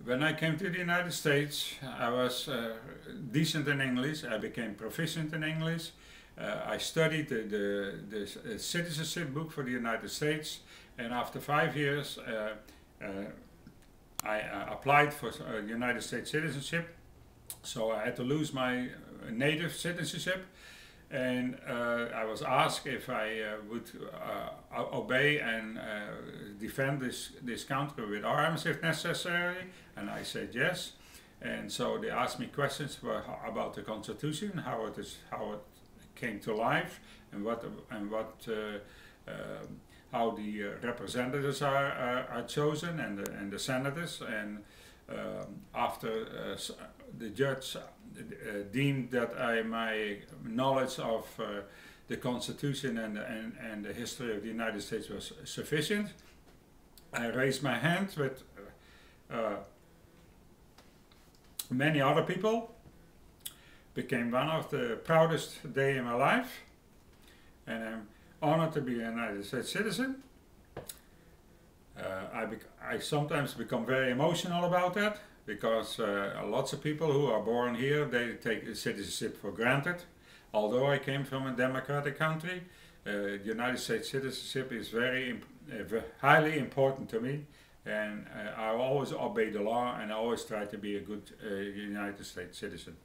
When I came to the United States, I was decent in English. I became proficient in English. I studied the citizenship book for the United States, and after 5 years, I applied for United States citizenship. So I had to lose my native citizenship, and I was asked if I would obey and defend this country with arms if necessary, and I said yes. And so they asked me questions about the Constitution, how it came to life, and how the representatives are chosen, and the senators. And after the judge deemed that my knowledge of the Constitution and the history of the United States was sufficient, I raised my hand with many other people, became one of the proudest day in my life, and I'm honored to be a United States citizen. I sometimes become very emotional about that, because lots of people who are born here, they take citizenship for granted. Although I came from a democratic country, United States citizenship is highly important to me, and I always obey the law, and I always try to be a good United States citizen.